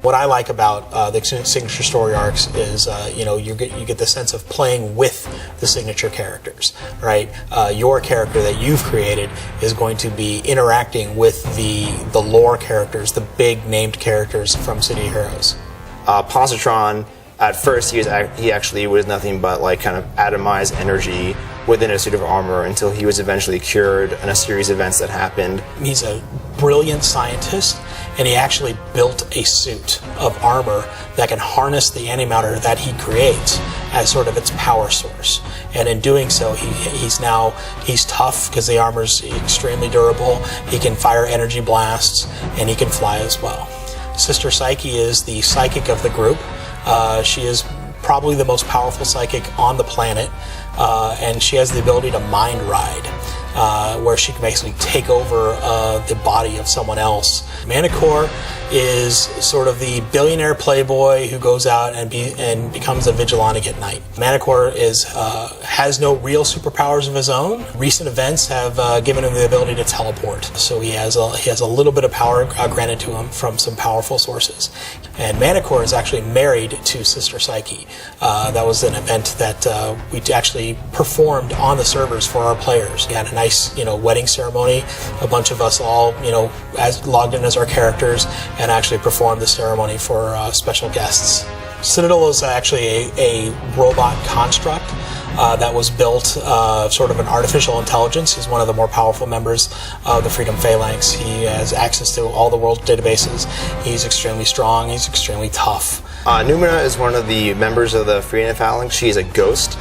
What I like about the signature story arcs is, you get the sense of playing with the signature characters, right? Your character that you've created is going to be interacting with the lore characters, the big named characters from City of Heroes. Positron, at first he actually was nothing but like kind of atomized energy within a suit of armor until he was eventually cured in a series of events that happened. He's a brilliant scientist, and he actually built a suit of armor that can harness the antimatter that he creates as sort of its power source. And in doing so, he's tough because the armor's extremely durable. He can fire energy blasts, and he can fly as well. Sister Psyche is the psychic of the group. She is probably the most powerful psychic on the planet, and she has the ability to mind ride, where she can basically take over the body of someone else. Manticore is sort of the billionaire playboy who goes out and becomes a vigilante at night. Manticore has no real superpowers of his own. Recent events have given him the ability to teleport, so he has a little bit of power granted to him from some powerful sources. And Manticore is actually married to Sister Psyche. That was an event that we actually performed on the servers for our players. We had a nice, wedding ceremony. A bunch of us all, as logged in as our characters, and actually performed the ceremony for special guests. Citadel is actually a robot construct that was built sort of an artificial intelligence. He's one of the more powerful members of the Freedom Phalanx. He has access to all the world's databases. He's extremely strong. He's extremely tough. Numina is one of the members of the Freedom Phalanx. She is a ghost.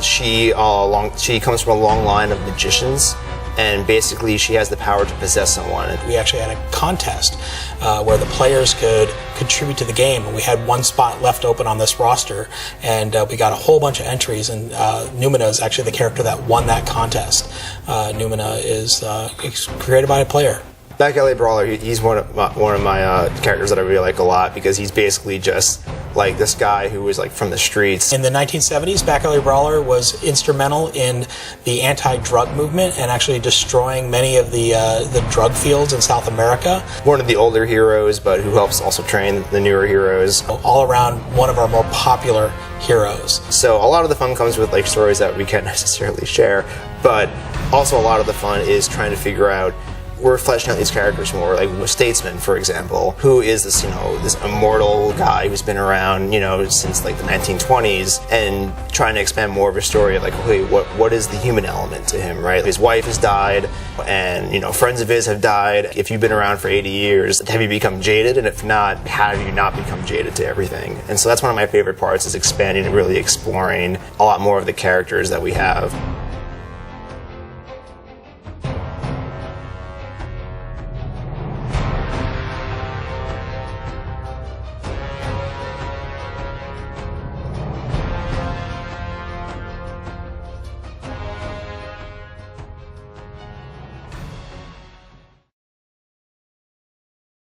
She comes from a long line of magicians, and basically she has the power to possess someone. We actually had a contest where the players could contribute to the game, and we had one spot left open on this roster, and we got a whole bunch of entries, and Numina is actually the character that won that contest. Numina is created by a player. Back Alley Brawler, he's one of my characters that I really like a lot, because he's basically just like this guy who was like from the streets. In the 1970s, Back Alley Brawler was instrumental in the anti-drug movement and actually destroying many of the drug fields in South America. One of the older heroes, but who helps also train the newer heroes. All around one of our more popular heroes. So a lot of the fun comes with like stories that we can't necessarily share, but also a lot of the fun is trying to figure out, we're fleshing out these characters more, like Statesman, for example, who is this, this immortal guy who's been around, since like the 1920s, and trying to expand more of a story of like, okay, what is the human element to him, right? His wife has died, and, friends of his have died. If you've been around for 80 years, have you become jaded? And if not, how do you not become jaded to everything? And so that's one of my favorite parts, is expanding and really exploring a lot more of the characters that we have.